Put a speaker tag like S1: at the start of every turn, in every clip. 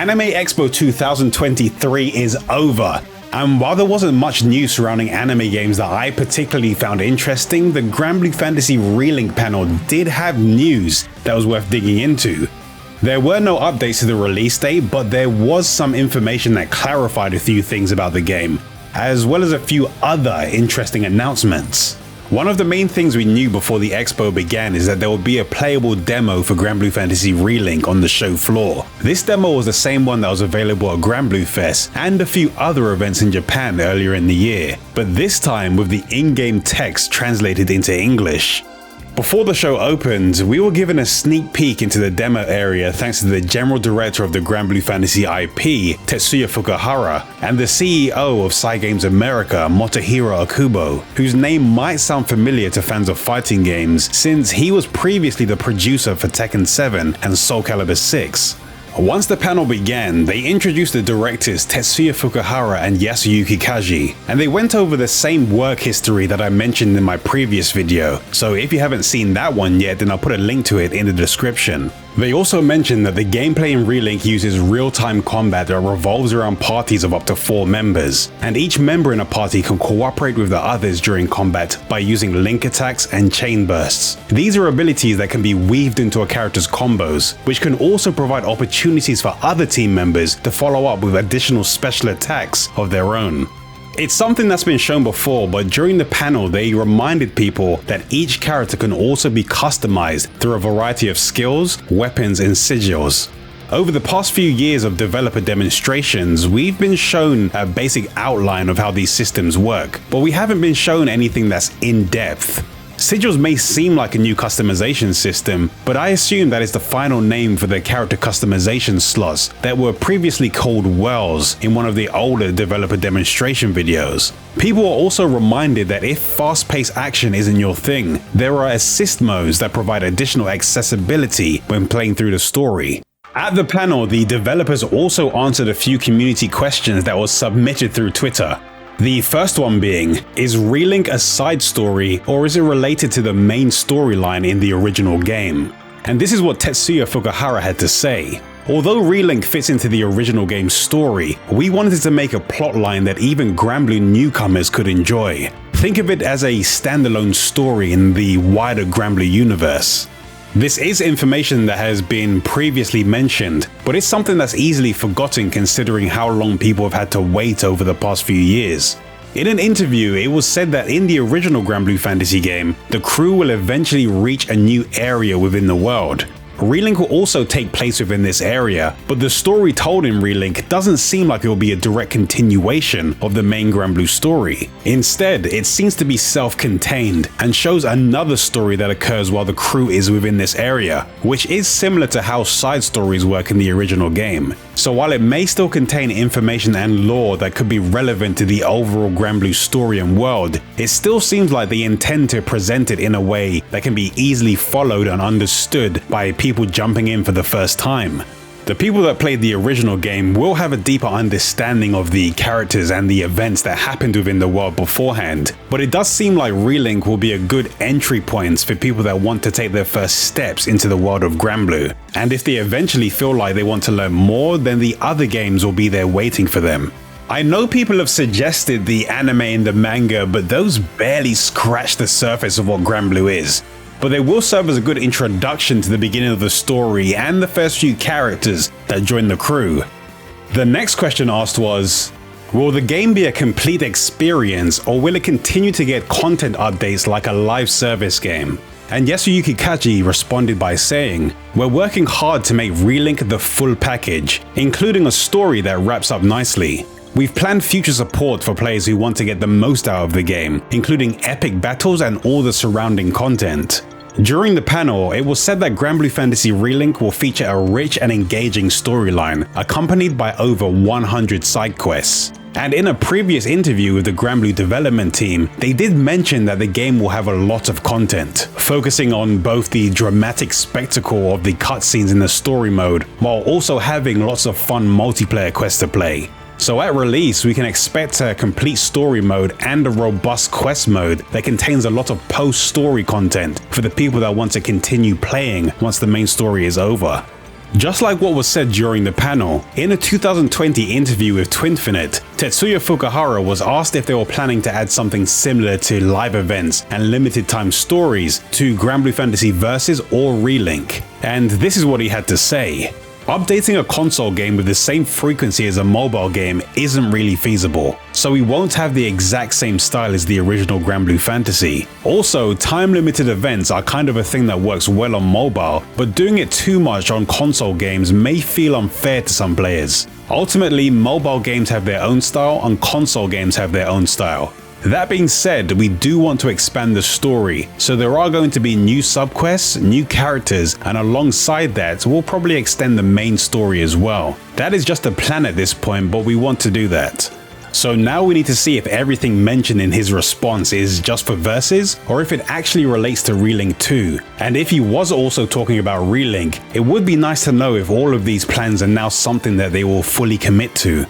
S1: Anime Expo 2023 is over. And while there wasn't much news surrounding anime games that I particularly found interesting, the Granblue Fantasy Relink panel did have news that was worth digging into. There were no updates to the release date, but there was some information that clarified a few things about the game, as well as a few other interesting announcements. One of the main things we knew before the expo began is that there would be a playable demo for Granblue Fantasy Relink on the show floor. This demo was the same one that was available at Granblue Fest and a few other events in Japan earlier in the year, but this time with the in-game text translated into English. Before the show opened, we were given a sneak peek into the demo area thanks to the general director of the Granblue Fantasy IP, Tetsuya Fukuhara, and the CEO of Cygames America, Motohiro Okubo, whose name might sound familiar to fans of fighting games since he was previously the producer for Tekken 7 and Soul Calibur 6. Once the panel began, they introduced the directors Tetsuya Fukuhara and Yasuyuki Kaji, and they went over the same work history that I mentioned in my previous video, so if you haven't seen that one yet, then I'll put a link to it in the description. They also mentioned that the gameplay in Relink uses real-time combat that revolves around parties of up to 4 members, and each member in a party can cooperate with the others during combat by using link attacks and chain bursts. These are abilities that can be weaved into a character's combos, which can also provide opportunities for other team members to follow up with additional special attacks of their own. It's something that's been shown before, but during the panel they reminded people that each character can also be customized through a variety of skills, weapons, and sigils. Over the past few years of developer demonstrations, we've been shown a basic outline of how these systems work, but we haven't been shown anything that's in-depth. Sigils may seem like a new customization system, but I assume that is the final name for the character customization slots that were previously called wells in one of the older developer demonstration videos. People are also reminded that if fast-paced action isn't your thing, there are assist modes that provide additional accessibility when playing through the story. At the panel, the developers also answered a few community questions that were submitted through Twitter. The first one being, is Relink a side story or is it related to the main storyline in the original game? And this is what Tetsuya Fukuhara had to say. Although Relink fits into the original game's story, we wanted to make a plotline that even Granblue newcomers could enjoy. Think of it as a standalone story in the wider Granblue universe. This is information that has been previously mentioned, but it's something that's easily forgotten considering how long people have had to wait over the past few years. In an interview, it was said that in the original Granblue Fantasy game, the crew will eventually reach a new area within the world. Relink will also take place within this area, but the story told in Relink doesn't seem like it will be a direct continuation of the main Granblue story. Instead, it seems to be self-contained and shows another story that occurs while the crew is within this area, which is similar to how side stories work in the original game. So while it may still contain information and lore that could be relevant to the overall Granblue story and world, it still seems like they intend to present it in a way that can be easily followed and understood by people jumping in for the first time. The people that played the original game will have a deeper understanding of the characters and the events that happened within the world beforehand, but it does seem like Relink will be a good entry point for people that want to take their first steps into the world of Granblue. And if they eventually feel like they want to learn more, then the other games will be there waiting for them. I know people have suggested the anime and the manga, but those barely scratch the surface of what Granblue is. But they will serve as a good introduction to the beginning of the story and the first few characters that join the crew. The next question asked was, will the game be a complete experience or will it continue to get content updates like a live service game? And Yasuyuki Kaji responded by saying, we're working hard to make Relink the full package, including a story that wraps up nicely. We've planned future support for players who want to get the most out of the game, including epic battles and all the surrounding content. During the panel, it was said that Granblue Fantasy Relink will feature a rich and engaging storyline, accompanied by over 100 side quests. And in a previous interview with the Granblue development team, they did mention that the game will have a lot of content, focusing on both the dramatic spectacle of the cutscenes in the story mode, while also having lots of fun multiplayer quests to play. So at release, we can expect a complete story mode and a robust quest mode that contains a lot of post-story content for the people that want to continue playing once the main story is over. Just like what was said during the panel, in a 2020 interview with Twinfinite, Tetsuya Fukuhara was asked if they were planning to add something similar to live events and limited time stories to Granblue Fantasy Versus or Relink, and this is what he had to say. Updating a console game with the same frequency as a mobile game isn't really feasible, so we won't have the exact same style as the original Granblue Fantasy. Also, time-limited events are kind of a thing that works well on mobile, but doing it too much on console games may feel unfair to some players. Ultimately, mobile games have their own style and console games have their own style. That being said, we do want to expand the story, so there are going to be new subquests, new characters, and alongside that, we'll probably extend the main story as well. That is just a plan at this point, but we want to do that. So now we need to see if everything mentioned in his response is just for Versus, or if it actually relates to Relink 2. And if he was also talking about Relink, it would be nice to know if all of these plans are now something that they will fully commit to.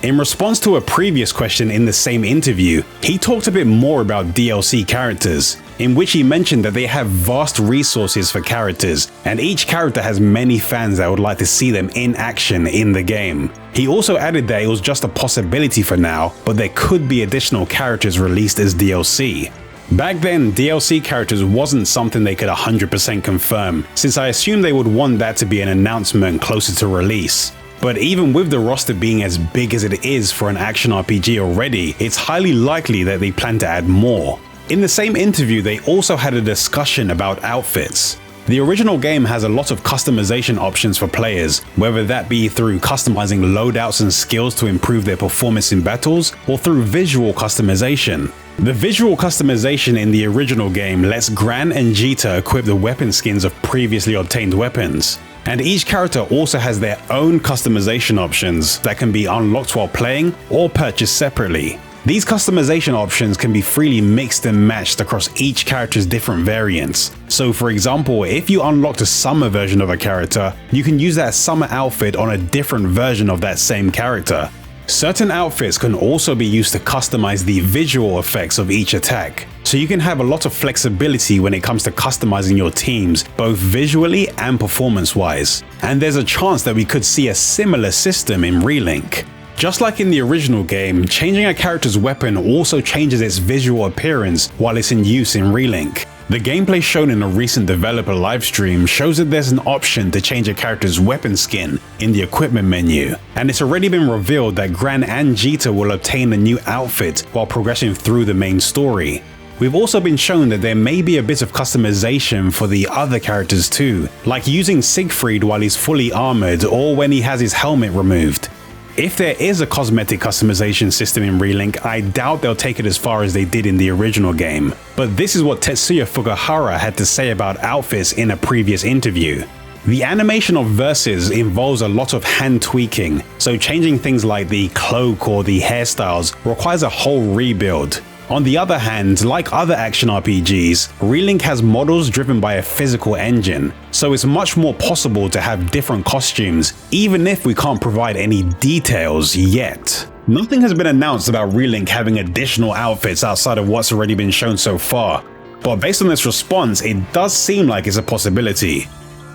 S1: In response to a previous question in the same interview, he talked a bit more about DLC characters, in which he mentioned that they have vast resources for characters, and each character has many fans that would like to see them in action in the game. He also added that it was just a possibility for now, but there could be additional characters released as DLC. Back then, DLC characters wasn't something they could 100% confirm, since I assumed they would want that to be an announcement closer to release. But even with the roster being as big as it is for an action RPG already, it's highly likely that they plan to add more. In the same interview, they also had a discussion about outfits. The original game has a lot of customization options for players, whether that be through customizing loadouts and skills to improve their performance in battles, or through visual customization. The visual customization in the original game lets Gran and Jita equip the weapon skins of previously obtained weapons. And each character also has their own customization options that can be unlocked while playing or purchased separately. These customization options can be freely mixed and matched across each character's different variants. So for example, if you unlocked a summer version of a character, you can use that summer outfit on a different version of that same character. Certain outfits can also be used to customize the visual effects of each attack, so you can have a lot of flexibility when it comes to customizing your teams, both visually and performance-wise. And there's a chance that we could see a similar system in Relink. Just like in the original game, changing a character's weapon also changes its visual appearance while it's in use in Relink. The gameplay shown in a recent developer livestream shows that there's an option to change a character's weapon skin in the equipment menu, and it's already been revealed that Gran and Jita will obtain a new outfit while progressing through the main story. We've also been shown that there may be a bit of customization for the other characters too, like using Siegfried while he's fully armored or when he has his helmet removed. If there is a cosmetic customization system in Relink, I doubt they'll take it as far as they did in the original game. But this is what Tetsuya Fukuhara had to say about outfits in a previous interview. The animation of Versus involves a lot of hand tweaking, so changing things like the cloak or the hairstyles requires a whole rebuild. On the other hand, like other action RPGs, Relink has models driven by a physical engine, so it's much more possible to have different costumes, even if we can't provide any details yet. Nothing has been announced about Relink having additional outfits outside of what's already been shown so far, but based on this response, it does seem like it's a possibility.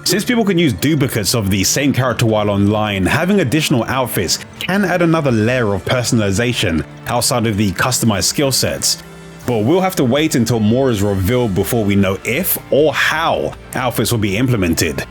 S1: Since people can use duplicates of the same character while online, having additional outfits can add another layer of personalization outside of the customized skill sets. But we'll have to wait until more is revealed before we know if or how outfits will be implemented.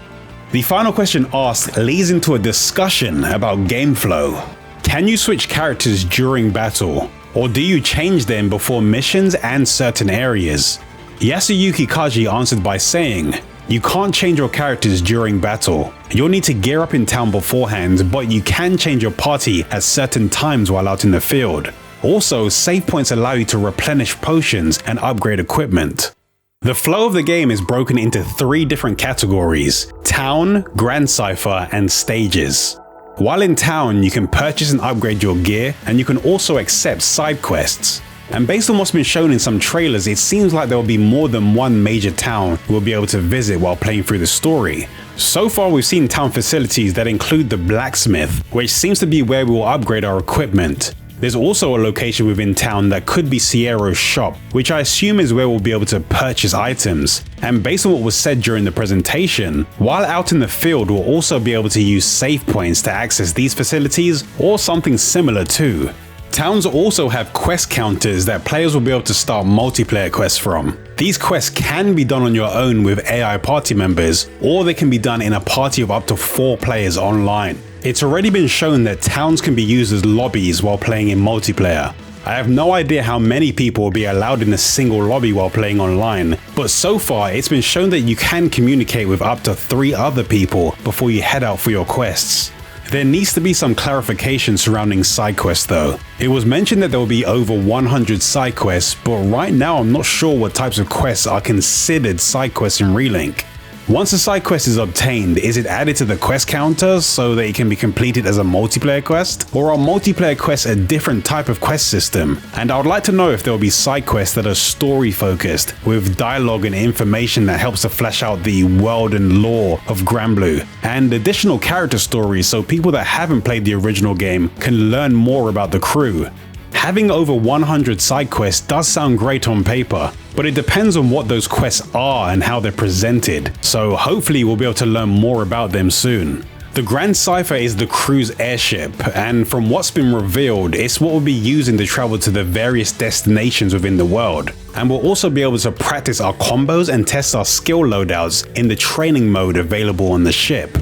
S1: The final question asked leads into a discussion about game flow. Can you switch characters during battle, or do you change them before missions and certain areas? Yasuyuki Kaji answered by saying, "You can't change your characters during battle. You'll need to gear up in town beforehand, but you can change your party at certain times while out in the field. Also, save points allow you to replenish potions and upgrade equipment." The flow of the game is broken into 3 different categories: Town, Grand Cypher, and Stages. While in Town, you can purchase and upgrade your gear, and you can also accept side quests. And based on what's been shown in some trailers, it seems like there will be more than one major town we'll be able to visit while playing through the story. So far we've seen town facilities that include the blacksmith, which seems to be where we will upgrade our equipment. There's also a location within town that could be Sierra's shop, which I assume is where we'll be able to purchase items. And based on what was said during the presentation, while out in the field we'll also be able to use save points to access these facilities or something similar too. Towns also have quest counters that players will be able to start multiplayer quests from. These quests can be done on your own with AI party members, or they can be done in a party of up to 4 players online. It's already been shown that towns can be used as lobbies while playing in multiplayer. I have no idea how many people will be allowed in a single lobby while playing online, but so far it's been shown that you can communicate with up to 3 other people before you head out for your quests. There needs to be some clarification surrounding side quests though. It was mentioned that there will be over 100 side quests, but right now I'm not sure what types of quests are considered side quests in Relink. Once a side quest is obtained, is it added to the quest counter so that it can be completed as a multiplayer quest? Or are multiplayer quests a different type of quest system? And I would like to know if there will be side quests that are story focused, with dialogue and information that helps to flesh out the world and lore of Granblue, and additional character stories so people that haven't played the original game can learn more about the crew. Having over 100 side quests does sound great on paper, but it depends on what those quests are and how they're presented, so hopefully we'll be able to learn more about them soon. The Grand Cypher is the crew's airship, and from what's been revealed, it's what we'll be using to travel to the various destinations within the world. And we'll also be able to practice our combos and test our skill loadouts in the training mode available on the ship.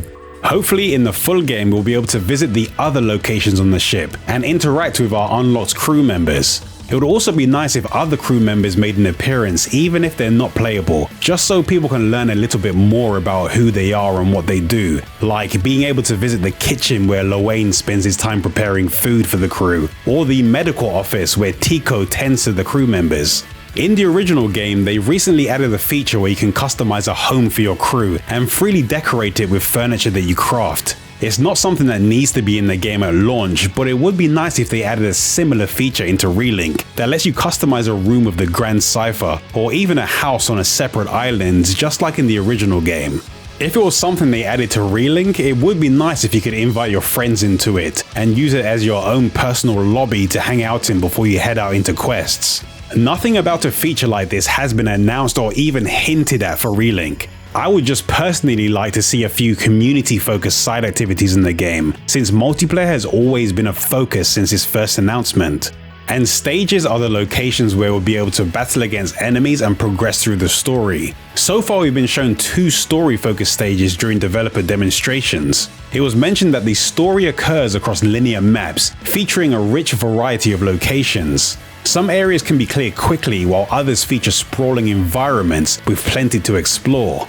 S1: Hopefully in the full game we'll be able to visit the other locations on the ship and interact with our unlocked crew members. It would also be nice if other crew members made an appearance even if they're not playable, just so people can learn a little bit more about who they are and what they do, like being able to visit the kitchen where Lowain spends his time preparing food for the crew, or the medical office where Tico tends to the crew members. In the original game, they recently added a feature where you can customize a home for your crew and freely decorate it with furniture that you craft. It's not something that needs to be in the game at launch, but it would be nice if they added a similar feature into Relink that lets you customize a room of the Grand Cypher, or even a house on a separate island, just like in the original game. If it was something they added to Relink, it would be nice if you could invite your friends into it and use it as your own personal lobby to hang out in before you head out into quests. Nothing about a feature like this has been announced or even hinted at for Relink. I would just personally like to see a few community-focused side activities in the game, since multiplayer has always been a focus since its first announcement. And stages are the locations where we'll be able to battle against enemies and progress through the story. So far we've been shown 2 story-focused stages during developer demonstrations. It was mentioned that the story occurs across linear maps, featuring a rich variety of locations. Some areas can be cleared quickly while others feature sprawling environments with plenty to explore.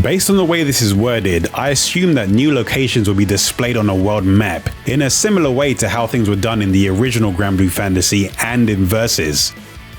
S1: Based on the way this is worded, I assume that new locations will be displayed on a world map, in a similar way to how things were done in the original Granblue Fantasy and in Versus.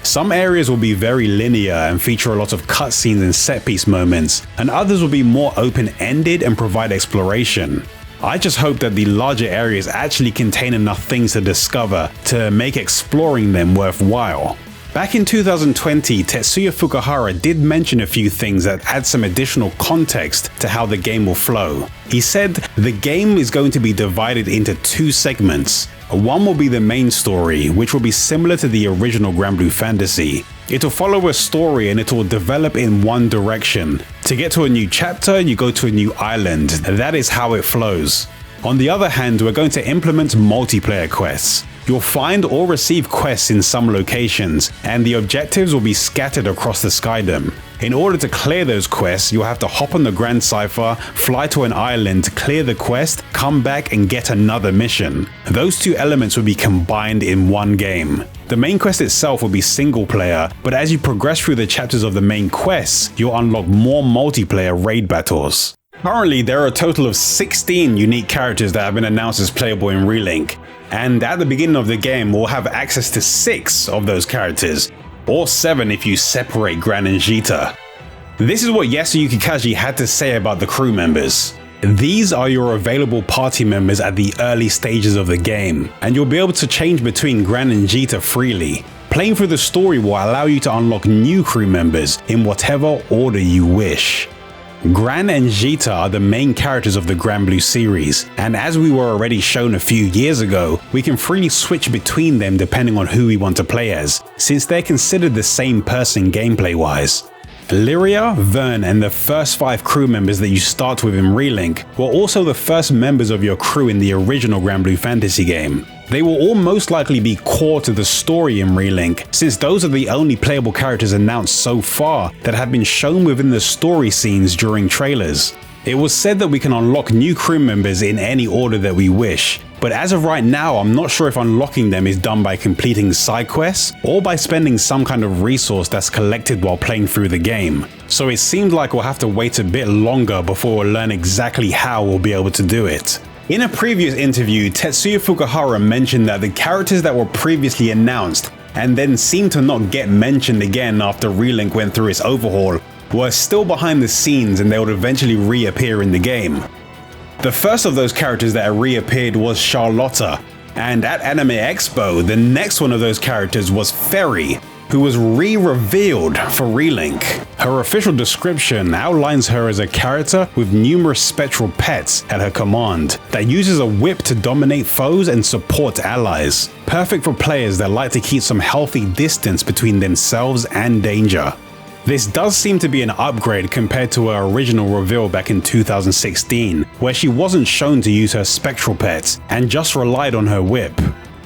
S1: Some areas will be very linear and feature a lot of cutscenes and set-piece moments, and others will be more open-ended and provide exploration. I just hope that the larger areas actually contain enough things to discover to make exploring them worthwhile. Back in 2020, Tetsuya Fukuhara did mention a few things that add some additional context to how the game will flow. He said the game is going to be divided into 2 segments. One will be the main story, which will be similar to the original Granblue Fantasy. It will follow a story and it will develop in one direction. To get to a new chapter, you go to a new island. That is how it flows. On the other hand, we're going to implement multiplayer quests. You'll find or receive quests in some locations, and the objectives will be scattered across the skydom. In order to clear those quests, you'll have to hop on the Grand Cypher, fly to an island, clear the quest, come back and get another mission. Those 2 elements will be combined in one game. The main quest itself will be single player, but as you progress through the chapters of the main quests, you'll unlock more multiplayer raid battles. Currently, there are a total of 16 unique characters that have been announced as playable in Relink, and at the beginning of the game we'll have access to 6 of those characters, or 7 if you separate Gran and Jita. This is what Yasuyuki Kaji had to say about the crew members. These are your available party members at the early stages of the game, and you'll be able to change between Gran and Jita freely. Playing through the story will allow you to unlock new crew members in whatever order you wish. Gran and Jita are the main characters of the Granblue series, and as we were already shown a few years ago, we can freely switch between them depending on who we want to play as, since they're considered the same person gameplay-wise. Lyria, Vern, and the first 5 crew members that you start with in Relink were also the first members of your crew in the original Granblue Fantasy game. They will all most likely be core to the story in Relink, since those are the only playable characters announced so far that have been shown within the story scenes during trailers. It was said that we can unlock new crew members in any order that we wish, but as of right now I'm not sure if unlocking them is done by completing side quests or by spending some kind of resource that's collected while playing through the game. So it seems like we'll have to wait a bit longer before we'll learn exactly how we'll be able to do it. In a previous interview, Tetsuya Fukuhara mentioned that the characters that were previously announced and then seemed to not get mentioned again after Relink went through its overhaul were still behind the scenes and they would eventually reappear in the game. The first of those characters that reappeared was Charlotta, and at Anime Expo, the next one of those characters was Ferry, who was re-revealed for Relink. Her official description outlines her as a character with numerous spectral pets at her command that uses a whip to dominate foes and support allies, perfect for players that like to keep some healthy distance between themselves and danger. This does seem to be an upgrade compared to her original reveal back in 2016, where she wasn't shown to use her spectral pets and just relied on her whip.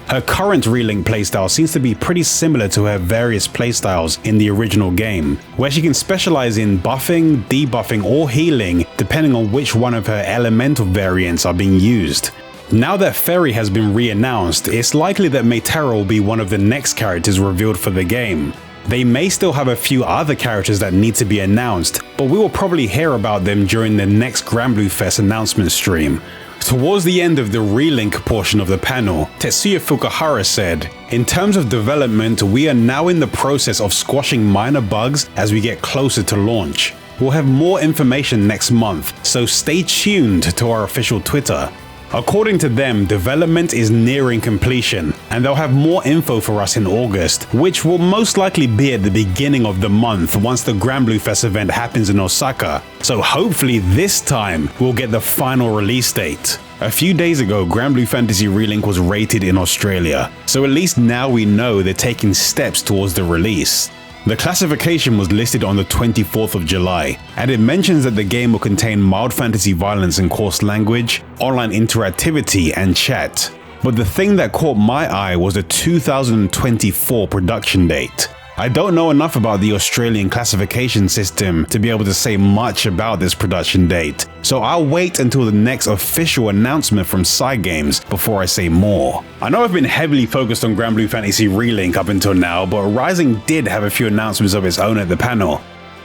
S1: Her current Relink playstyle seems to be pretty similar to her various playstyles in the original game, where she can specialize in buffing, debuffing, or healing depending on which one of her elemental variants are being used. Now that Ferry has been re-announced, it's likely that Maytera will be one of the next characters revealed for the game. They may still have a few other characters that need to be announced, but we will probably hear about them during the next Granblue Fest announcement stream. Towards the end of the Relink portion of the panel, Tetsuya Fukuhara said, "In terms of development, we are now in the process of squashing minor bugs as we get closer to launch. We'll have more information next month, so stay tuned to our official Twitter." According to them, development is nearing completion, and they'll have more info for us in August, which will most likely be at the beginning of the month once the Granblue Fest event happens in Osaka. So hopefully this time we'll get the final release date. A few days ago, Granblue Fantasy Relink was rated in Australia, so at least now we know they're taking steps towards the release. The classification was listed on the 24th of July, and it mentions that the game will contain mild fantasy violence and coarse language, online interactivity, and chat. But the thing that caught my eye was the 2024 production date. I don't know enough about the Australian classification system to be able to say much about this production date, so I'll wait until the next official announcement from Cygames before I say more. I know I've been heavily focused on Granblue Fantasy Relink up until now, but Rising did have a few announcements of its own at the panel.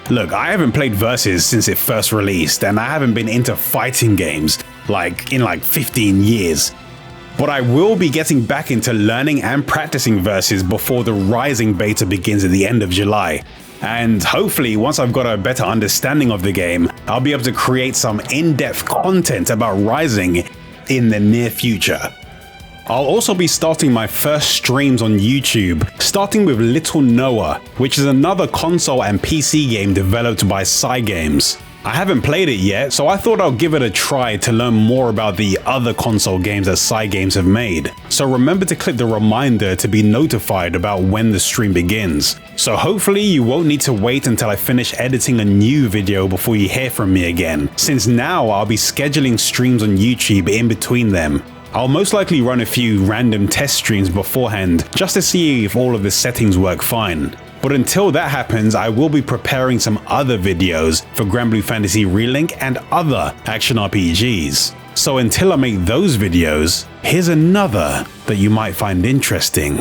S1: Look, I haven't played Versus since it first released, and I haven't been into fighting games in 15 years. But I will be getting back into learning and practicing Versus before the Rising beta begins at the end of July. And hopefully, once I've got a better understanding of the game, I'll be able to create some in-depth content about Rising in the near future. I'll also be starting my first streams on YouTube, starting with Little Noah, which is another console and PC game developed by Cygames. I haven't played it yet, so I thought I'll give it a try to learn more about the other console games that Cygames have made. So remember to click the reminder to be notified about when the stream begins. So hopefully you won't need to wait until I finish editing a new video before you hear from me again, since now I'll be scheduling streams on YouTube in between them. I'll most likely run a few random test streams beforehand just to see if all of the settings work fine. But until that happens, I will be preparing some other videos for Granblue Fantasy Relink and other action RPGs. So until I make those videos, here's another that you might find interesting.